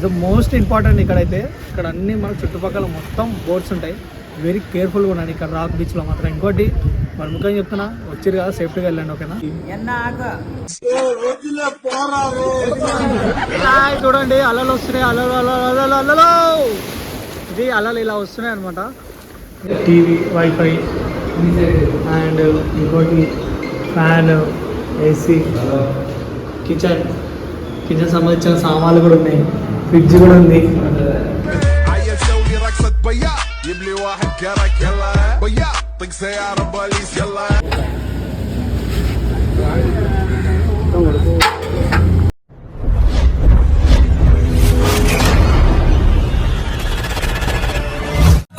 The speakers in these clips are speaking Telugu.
Is most important. ఇక్కడైతే ఇక్కడ అన్ని మన చుట్టుపక్కల మొత్తం బోట్స్ ఉంటాయి. వెరీ కేర్ఫుల్గా ఉండండి ఇక్కడ రాక్ బీచ్లో మాత్రం. ఇంకోటి మన ముఖ్యంగా చెప్తున్నా, వచ్చారు కదా సేఫ్టీగా వెళ్ళండి, ఓకేనా? చూడండి అలలు వస్తున్నాయి, అలలు అలలు అలలు అలలు. ఇది అలలు ఇలా వస్తున్నాయి అనమాట. టీవీ, వైఫై అండ్ ఇంకోటి ఫ్యాన్, ఏసీ, కిచెన్ సంబంధించిన సామాన్లు కూడా ఉన్నాయి. ఫ్రిడ్జ్ కూడా ఉంది.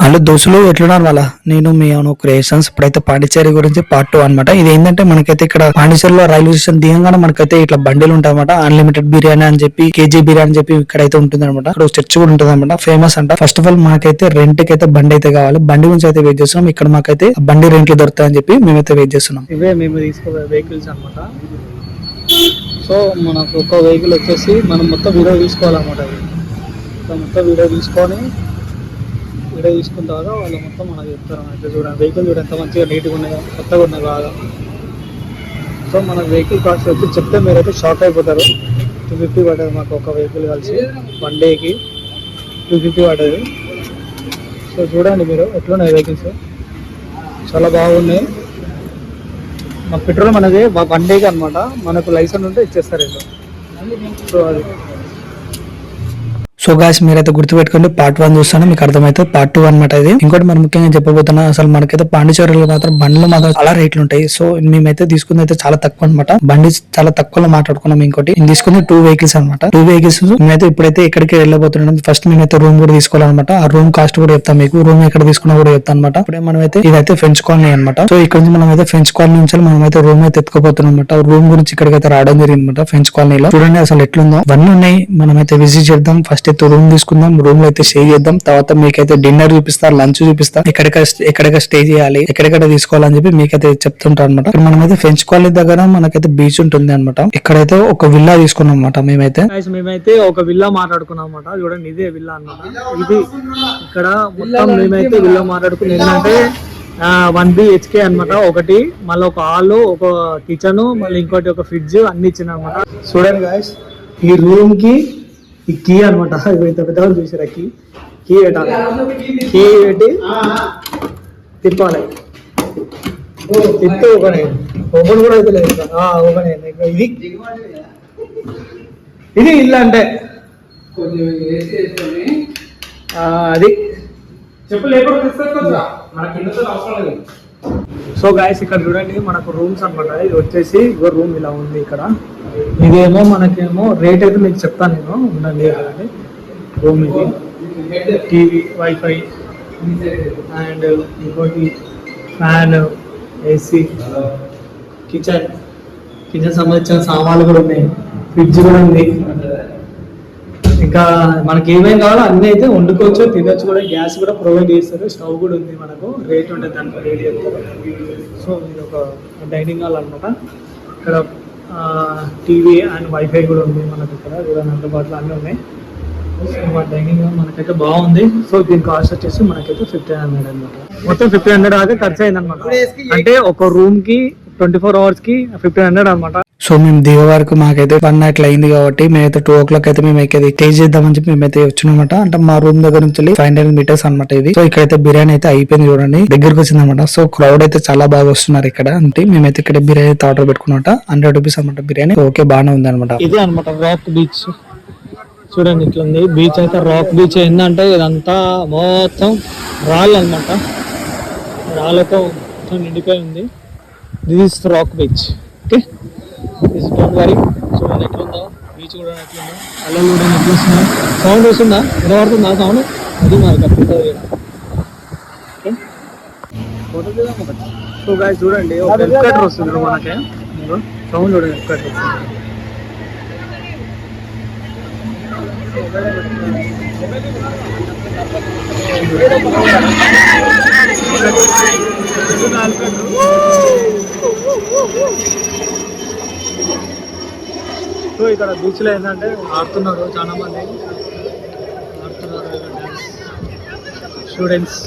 హలో దోస్తులు, ఎట్లున్నారు వాళ్ళ? నేను మీ అను క్రియేషన్స్. ఇప్పుడైతే పాండిచేరి గురించి పార్ట్ 2 అనమాట. ఇది ఏంటంటే మనకైతే ఇక్కడ పాండిచేరిలో రైల్వే స్టేషన్ దిగంగానే మనకైతే ఇట్లా బండిలు ఉంటాయి అనమాట. అన్లిమిటెడ్ బిర్యానీ అని చెప్పి, కేజీ బిర్యానీ అని చెప్పి ఇక్కడైతే ఉంటుంది అనమాట. ఇక్కడ చర్చ్ కూడా ఉంటుంది అనమాట, ఫేమస్ అంట. ఫస్ట్ ఆఫ్ ఆల్ మనకైతే రెంట్ కి అయితే బండి అయితే కావాలి. బండి గురించి అయితే వెయిట్ చేస్తున్నాం. ఇక్కడ మాకైతే బండి రెంట్లు దొరుకుతాయని చెప్పి మేమైతే వెయిట్ చేస్తున్నాం. ఇవే మేము తీసుకోవే వెహికల్స్ అనమాట. సో మనకు ఒక వెహికల్ వచ్చేసి మనం మొత్తం వీడియో తీసుకోవాలన్నమాట. మొత్తం వీడియో తీసుకొని తీసుకున్న తర్వాత వాళ్ళు మొత్తం మనకు చెప్తారు అన్నట్టు. చూడండి వెహికల్ చూడండి ఎంత మంచిగా నీట్గా ఉన్నాయి, కొత్తగా ఉన్నాయి బాగా. సో మన వెహికల్ కాస్ట్ వచ్చి చెప్తే మీరైతే షాక్ అయిపోతారు. 250 పడ్డది మాకు ఒక వెహికల్ కలిసి. 1 డేకి 250 పడ్డది. సో చూడండి మీరు ఎట్లున్నాయి వెహికల్స్, చాలా బాగున్నాయి. మా పెట్రోల్ మనది 1 డేకి అనమాట. మనకు లైసెన్స్ ఉంటే ఇచ్చేస్తారు వీళ్ళు. సో అది సో గాయ్స్, మీరైతే గుర్తుపెట్టుకోండి, పార్ట్ 1 చూస్తాను మీకు అర్థమైతే. పార్ట్ 2 అనమాట ఇది. ఇంకోటి మనం ముఖ్యంగా చెప్పబోతున్నా, అసలు మనకైతే పాండిచేరిలో మాత్రం బండ్లు మాత్రం చాలా రేట్లు ఉంటాయి. సో మేమైతే తీసుకుంది అయితే చాలా తక్కువ అనమాట. బండి చాలా తక్కువలో మాట్లాడుకున్నాం. ఇంకోటి నేను తీసుకుంది 2 వెహికల్స్ అనమాట. 2 వెహికల్స్ మేమైతే ఇప్పుడైతే ఎక్కడికి వెళ్ళబోతున్నాం. ఫస్ట్ మేమైతే రూమ్ కూడా తీసుకోవాలన్నమాట. ఆ రూమ్ కాస్ట్ కూడా చెప్తాం మీకు, రూమ్ ఎక్కడ తీసుకున్నా కూడా చెప్తాను అనమాట. ఇప్పుడే మనమైతే ఇదైతే ఫ్రెంచ్ కాలనీ అనమాట. సో ఇక్కడ నుంచి మనం అయితే ఫ్రెంచ్ కాలనీ నుంచి మనమైతే రూమ్ అయితే ఎత్తుకోబోతున్నాం అనమాట. రూమ్ గురించి ఇక్కడికైతే రావడం జరిగింది అనమాట. ఫ్రెంచ్ కాలనీలో చూడండి అసలు ఎట్లుందో. అవన్నీ ఉన్నాయి, మనమైతే విజిట్ చేద్దాం. ఫస్ట్ అయితే రూమ్ తీసుకుందాం, రూమ్ లో అయితే స్టే చేద్దాం. తర్వాత మీకైతే డిన్నర్ చూపిస్తారు, లంచ్ చూపిస్తారు, ఎక్కడెక్కడ స్టే చేయాలి, ఎక్కడెక్కడ తీసుకోవాలని చెప్పి మీకైతే చెప్తుంటారు అనమాట. ఇక్కడ మనమైతే ఫ్రెంచ్ కాలనీ దగ్గర మనకైతే బీచ్ ఉంటుంది అనమాట. ఇక్కడైతే ఒక విల్లా తీసుకున్నాం అనమాట. మేమైతే ఒక విల్లా మాట్లాడుకున్నాం అనమాట. చూడండి ఇదే విల్లా అనమాట. ఇది ఇక్కడ మొత్తం మేమైతే విల్లా మాట్లాడుకుని ఏంటంటే 1 BHK అనమాట. ఒకటి మళ్ళీ ఒక హాల్, ఒక కిచెన్, మళ్ళీ ఇంకోటి ఒక ఫ్రిడ్జ్ అన్ని ఇచ్చిన అనమాట. చూడండి గాయ్స్, ఈ రూమ్ కి ఈ కీ అనమాట. ఇంత పెద్దవాళ్ళు చూసారా, కీ పెట్టాలి. కీ పెట్టి తిప్పాలి. తిప్పితే ఓపెన్ కూడా అయితే లేదు. ఓపెన్ అయింది. ఇది ఇల్లు అంటే అది సో గాయస్, ఇక్కడ చూడండి మనకు రూమ్స్ అనమాట. ఇది వచ్చేసి రూమ్ ఇలా ఉంది. ఇక్కడ ఇదేమో మనకేమో రేట్ అయితే మీకు చెప్తాను నేను, ఉండండి. రూమ్ ఇది, టీవీ, వైఫై అండ్ ఇంకోటి ఫ్యాన్, ఏసీ, కిచెన్ సంబంధించిన సామాన్లు కూడా ఉన్నాయి. ఫ్రిడ్జ్ కూడా ఉంది. ఇంకా మనకి ఏమేమి కావాలో అన్నీ అయితే వండుకోవచ్చు, తినొచ్చు కూడా. గ్యాస్ కూడా ప్రొవైడ్ చేస్తారు, స్టవ్ కూడా ఉంది. మనకు రేట్ ఉంటుంది, దానికి రేట్ చెప్తారు. సో ఇది ఒక డైనింగ్ హాల్ అనమాట. ఇక్కడ టీవీ అండ్ వైఫై కూడా ఉంది మనకు. ఇక్కడ కూడా అందుబాటులో అన్నీ ఉన్నాయి. సో డైనింగ్ హాల్ మనకైతే బాగుంది. సో దీని కాస్ట్ వచ్చేసి మనకైతే 1500 అనమాట. మొత్తం 1500 దాకా ఖర్చు అయింది అనమాట. అంటే ఒక రూమ్ కి 24 hours కి 1500 అనమాట. సో మేము దిగే వరకు మాకైతే 1 night అయింది కాబట్టి మేమైతే 2 o'clock అయితే మేము స్టే చేద్దామని చెప్పి మేమైతే వచ్చినమాట. అంటే మా రూమ్ దగ్గర నుంచి 500 meters అనమాట ఇది. సో ఇక్కడైతే బిర్యానీ అయితే అయిపోయింది, చూడండి దగ్గరకు వచ్చింది అనమాట. సో క్రౌడ్ అయితే చాలా బాగా వస్తున్నారు ఇక్కడ. అంటే మేమైతే ఇక్కడ బిర్యానీ అయితే ఆర్డర్ పెట్టుకున్నమాట. 100 rupees అనమాట బిర్యానీ. ఓకే, బాగానే ఉంది అనమాట. ఇదే అనమాట రాక్ బీచ్. చూడండి ఇట్లా ఉంది బీచ్ అయితే. రాక్ బీచ్ ఏంటంటే ఇదంతా మొత్తం రాళ్ళు అనమాట. రాళ్ళతో మొత్తం నిండిపోయి ఉంది. This is rock beach. Okay, don't worry. చూడండి ఎట్లుందో బీచ్ కూడా ఎట్లుందో. అల్లలు కూడా ఎట్లా వస్తున్నాయి. సౌండ్ వస్తుందా, వినబడుతుందా సౌండ్? అది మనకి అప్పుడు. సో గాయ్స్ చూడండి ఒక హెలికాప్టర్ వస్తుంది మనకి. సౌండ్ చూడండి, హెలికాప్టర్ వస్తుంది. సో ఇక్కడ బీచ్లో ఏంటంటే ఆడుతున్నారు చాలా మంది. స్టూడెంట్స్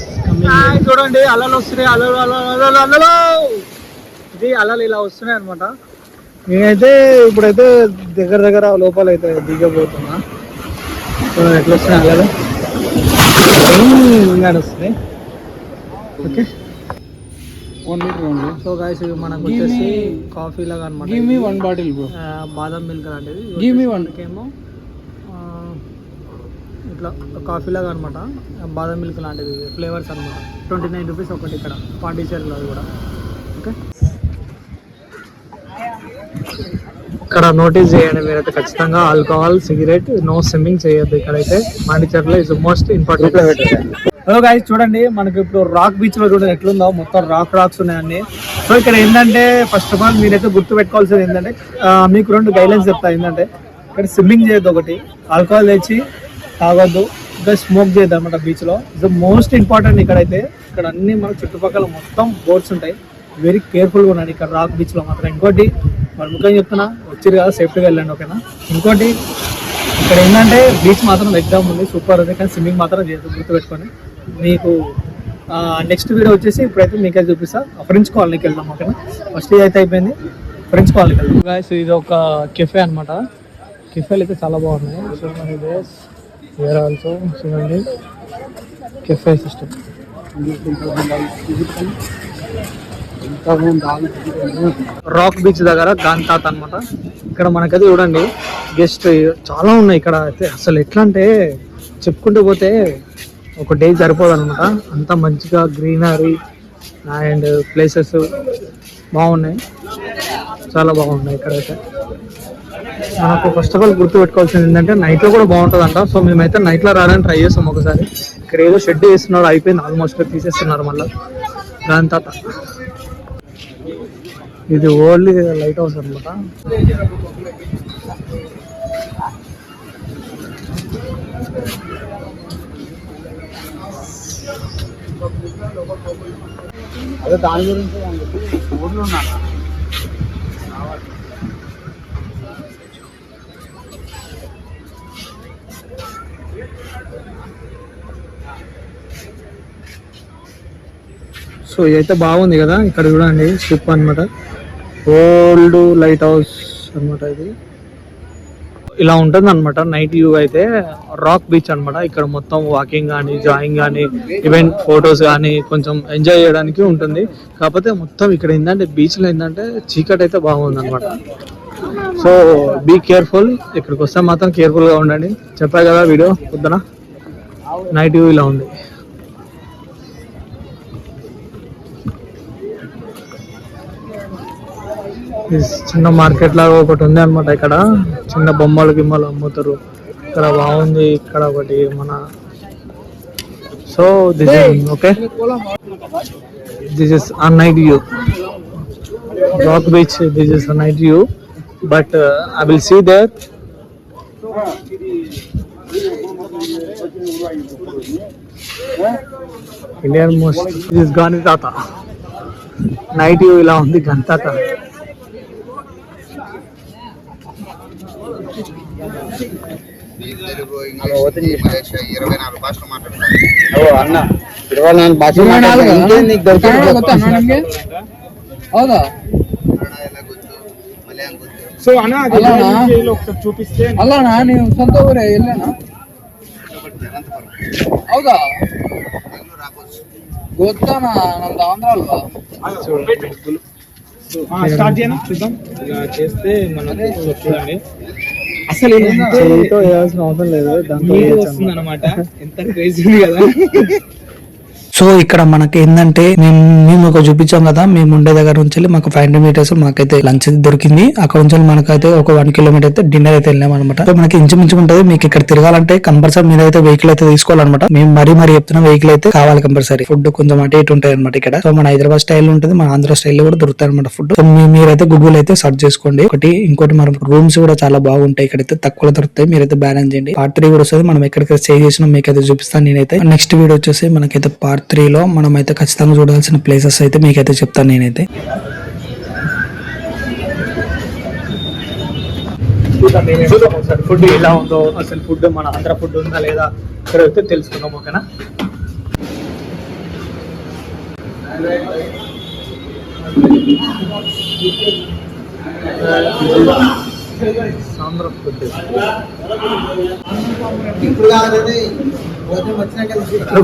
చూడండి అలలు వస్తున్నాయి, అలలు అలలు అలలు అలలు. ఇది అలలు ఇలా వస్తున్నాయి అనమాట. నేనైతే ఇప్పుడైతే దగ్గర దగ్గర లోపల అయితే దిగబోతున్నా. ఎట్లా వస్తున్నాయి అలలు వస్తున్నాయి. ఓకే సో గైస్ మనకు వచ్చేసి కాఫీ లాగా అనమాట. Give me 1 bottle bro. బాదం మిల్క్ లాంటిది. గివ్ మీ 1 ఏమో ఇట్లా కాఫీ లాగా అనమాట. బాదం మిల్క్ లాంటిది ఫ్లేవర్స్ అనమాట. 29 రూపీస్ ఒకటి. ఇక్కడ పాండిచేరిలో అది కూడా. ఓకే ఇక్కడ నోటీస్ చేయండి మీరైతే ఖచ్చితంగా ఆల్కహాల్, సిగరెట్, నో స్విమ్మింగ్ చేయొద్దు. ఇక్కడైతే పాండిచేరిలో is most important. Hello guys చూడండి మనకి ఇప్పుడు రాక్ బీచ్ లో చూడండి ఎట్లుందో, మొత్తం రాక్స్ ఉన్నాయండి. సో ఇక్కడ ఏంటంటే ఫస్ట్ ఆఫ్ ఆల్ మీరైతే గుర్తు పెట్టుకోవాల్సింది ఏంటంటే మీకు 2 గైడ్లైన్స్ చెప్తా. ఏంటంటే ఇక్కడ స్విమ్మింగ్ చేయొద్దు ఒకటి, ఆల్కహాల్ తెచ్చి తాగొద్దు, ఇంకా స్మోక్ చేయొద్దు అనమాట బీచ్ లో. Is most important. ఇక్కడైతే ఇక్కడ అన్ని మన చుట్టుపక్కల మొత్తం బోట్స్ ఉంటాయి. వెరీ కేర్ఫుల్గా ఉండండి ఇక్కడ రాక్ బీచ్ లో మాత్రం. ఇంకోటి మరి ముఖ్యంగా చెప్తున్నా, వచ్చారు కదా సేఫ్టీగా వెళ్ళండి ఓకేనా. ఇంకోటి ఇక్కడ ఏంటంటే బీచ్ మాత్రం ఎగ్జామ్ ఉంది, సూపర్ ఉంది, కానీ స్విమ్మింగ్ మాత్రం చేయదు గుర్తుపెట్టుకొని. మీకు నెక్స్ట్ వీడియో వచ్చేసి ఇప్పుడైతే మీకే చూపిస్తా. ఫ్రెంచ్ కాలనీకి వెళ్దాం ఓకేనా. ఫస్ట్ అయితే అయిపోయింది, ఫ్రెంచ్ కాలనీకి వెళ్దాం. గాయ్స్ ఇది ఒక కెఫే అనమాట. కెఫేలు అయితే చాలా బాగున్నాయి. So money days where also చూడండి కెఫే సిస్టమ్. రాక్ బీచ్ దగ్గర గాంతాత్ అనమాట. ఇక్కడ మనకైతే చూడండి గెస్ట్ చాలా ఉన్నాయి ఇక్కడ అయితే. అసలు ఎట్లా అంటే చెప్పుకుంటూ పోతే ఒక డే సరిపోదు అనమాట. అంతా మంచిగా గ్రీనరీ అండ్ ప్లేసెస్ బాగున్నాయి, చాలా బాగున్నాయి ఇక్కడైతే. మనకు ఫస్ట్ ఆఫ్ ఆల్ గుర్తు పెట్టుకోవాల్సింది ఏంటంటే నైట్లో కూడా బాగుంటుందంట. సో మేమైతే నైట్లో రావడానికి ట్రై చేస్తాం ఒకసారి. ఇక్కడ ఏదో షెడ్ చేస్తున్నారు, అయిపోయింది ఆల్మోస్ట్, తీసేస్తున్నారు మళ్ళీ. గాంతాత ఇది ఓన్లీ లైట్ హౌస్ అనమాట. అదే దాని గురించి ఊర్లో ఉన్నా. సో ఇదైతే బాగుంది కదా. ఇక్కడ చూడండి షిప్ అనమాట, ఓల్డ్ లైట్ హౌస్ అనమాట. ఇది ఇలా ఉంటుంది అనమాట నైట్ వ్యూ అయితే. రాక్ బీచ్ అనమాట. ఇక్కడ మొత్తం వాకింగ్ కానీ, జాయింగ్ కానీ, ఈవెన్ ఫొటోస్ కానీ కొంచెం ఎంజాయ్ చేయడానికి ఉంటుంది. కాకపోతే మొత్తం ఇక్కడ ఏంటంటే బీచ్లో ఏంటంటే చీకటి అయితే బాగుంది అనమాట. సో బీ కేర్ఫుల్, ఇక్కడికి వస్తే మాత్రం కేర్ఫుల్గా ఉండండి. చెప్పా కదా వీడియో పొద్దున. నైట్ వ్యూ ఇలా ఉంది. చిన్న మార్కెట్ లాగా ఒకటి ఉంది అనమాట. ఇక్కడ చిన్న బొమ్మలు గిమ్మలు అమ్ముతారు. ఇక్కడ బాగుంది. ఇక్కడ ఒకటి మన so this is okay. This is a night view, Rock Beach. This is a night view, but I will see there. Indian most. This is Ganitata. Night view ఇలా ఉంది గంతాత. సో అన్నా చూపిస్తే అలా నేను సొంత ఊరే వెళ్ళానా. ಹೌದಾ ಗೊತ್ತಾನ ನಮ್ದು ఆంధ్రాలో స్టార్ట్ చేయనా చూద్దాం. ఇలా చేస్తే మనకు చూడండి అసలు వేయాల్సిన అవసరం లేదు, దాంట్లో వస్తుంది అనమాట. ఎంత క్రేజీ కదా. సో ఇక్కడ మనకి ఏంటంటే మేము ఒక చూపించాం కదా, మేము ఉండే దగ్గర నుంచి మాకు 500 మీటర్స్ మాకైతే లంచ్ దొరికింది. అక్కడ నుంచి మనకైతే ఒక 1 కిలోమీటర్ అయితే డిన్నర్ అయితే వెళ్ళాం అనమాట. సో మనకి ఇంచుమించు ఉంటుంది. మీకు ఇక్కడ తిరగాలంటే కంపల్సరీ మీరు అయితే వెహికల్ అయితే తీసుకోవాలన్నమాట. మేము మరీ చెప్తున్న వెహికల్ అయితే కావాలి కంపల్సరీ. ఫుడ్ కొంచెం అటు ఇటు ఉంటాయి అనమాట ఇక్కడ. సో మన హైదరాబాద్ స్టైల్ ఉంటుంది, మన ఆంధ్ర స్టైల్ కూడా దొరుకుతాయి అనమాట ఫుడ్. సో మీరైతే గూగుల్ అయితే సర్చ్ చేసుకోండి. ఇంకోటి మన రూమ్స్ కూడా చాలా బాగుంటాయి ఇక్కడైతే, తక్కువ దొరుకుతాయి. మీరైతే బ్యాలెన్స్ చేయండి. పార్ట్ 3 కూడా వస్తుంది. మనం ఎక్కడికైతే స్టే చేసినా మీకైతే చూపిస్తాను నేనైతే. నెక్స్ట్ వీడియో వచ్చేసి మనకైతే పార్ట్ 3 లో మనం అయితే ఖచ్చితంగా చూడాల్సిన ప్లేసెస్ అయితే మీకైతే చెప్తాను నేనైతే. చూద్దాం మేమే ఒకసారి ఫుడ్ ఎలా ఉందో, అసలు ఫుడ్ మన ఆంధ్ర ఫుడ్ ఉందా లేదా ఇక్కడ అయితే తెలుసుకుందాం. ఓకేనా? ఆంధ్ర ఫుడ్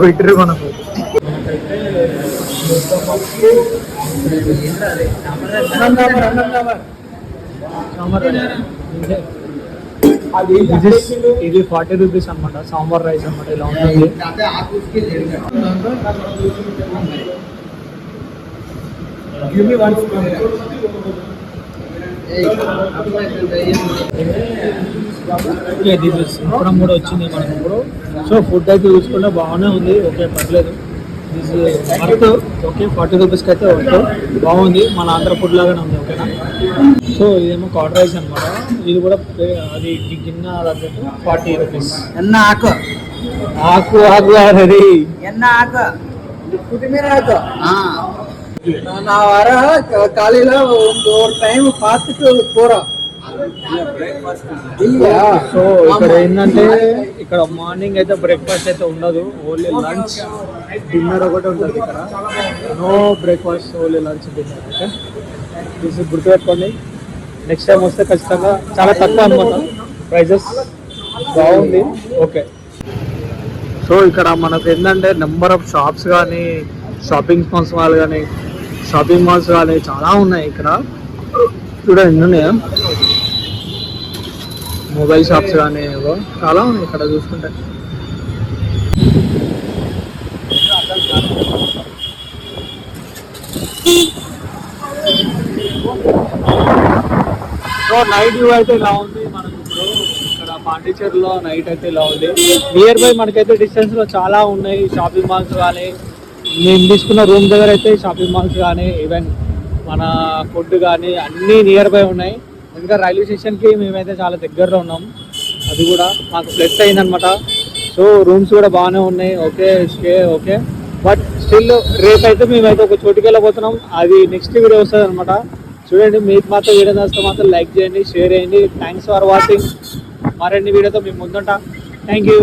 పెట్టరు మనకు. ఇది 40 రూపీస్ అనమాట. సాంబార్ రైస్ అనమాట. ఇలా ఉంటుంది. ఇప్పుడు కూడా వచ్చింది మనకు ఇప్పుడు. సో ఫుడ్ అయితే చూసుకుంటే బాగానే ఉంది. ఓకే, పర్లేదు. వర్త్. ఓకే, 40 రూపీస్కి అయితే వర్త్. బాగుంది, మన ఆంధ్ర ఫుడ్ లాగానే ఉంది. ఓకేనా? సో ఇదేమో కర్డ్ రైస్ అనమాట. ఇది కూడా అది గిన్నె తగ్గట్టు 40 రూపీస్. ఆకు ఆకు ఆకు అది நான் வர காலையில ஒரு டைம் பார்த்துட்டு போறோம். సో ఇక్కడ ఏంటంటే ఇక్కడ మార్నింగ్ అయితే బ్రేక్ఫాస్ట్ అయితే ఉండదు. ఓన్లీ లంచ్ డిన్నర్ ఒకటి ఉంటుంది ఇక్కడ. No breakfast, only lunch dinner. Okay, ఇది గుర్తుపెట్టుకోండి. నెక్స్ట్ టైం వస్తే ఖచ్చితంగా. చాలా తక్కువ అనమాట ప్రైజెస్. బాగుంది. ఓకే. సో ఇక్కడ మనకు ఏంటంటే నెంబర్ ఆఫ్ షాప్స్ కానీ, షాపింగ్ మాల్స్ కానీ చాలా ఉన్నాయి ఇక్కడ. చూడండి, ఎన్ని ఉన్నాయా మొబైల్ షాప్స్ కానీ, చాలా ఉన్నాయి ఇక్కడ చూసుకుంటే. సో నైట్ వ్యూ అయితే ఇలా ఉంది మనకు ఇప్పుడు ఇక్కడ పాండిచేరిలో. నైట్ అయితే ఇలా ఉంది. నియర్ బై మనకైతే డిస్టెన్స్ లో చాలా ఉన్నాయి షాపింగ్ మాల్స్ కానీ. మేము తీసుకున్న రూమ్ దగ్గర అయితే షాపింగ్ మాల్స్ కానీ, ఈవెన్ మన ఫుడ్ కానీ అన్నీ నియర్ బై ఉన్నాయి. ఇంకా రైల్వే స్టేషన్కి మేమైతే చాలా దగ్గరలో ఉన్నాం. అది కూడా మాకు ప్లస్ అయిందనమాట. సో రూమ్స్ కూడా బాగానే ఉన్నాయి. Okay, stay okay. But still రేపు అయితే మేమైతే ఒక చోటుకి వెళ్ళబోతున్నాం. అది నెక్స్ట్ వీడియో వస్తుంది అనమాట. చూడండి, మీకు మాత్రం వీడియో నచ్చితే మాత్రం లైక్ చేయండి, షేర్ చేయండి. Thanks for watching. మరిన్ని వీడియోతో మేము ముందుంటాం. Thank you.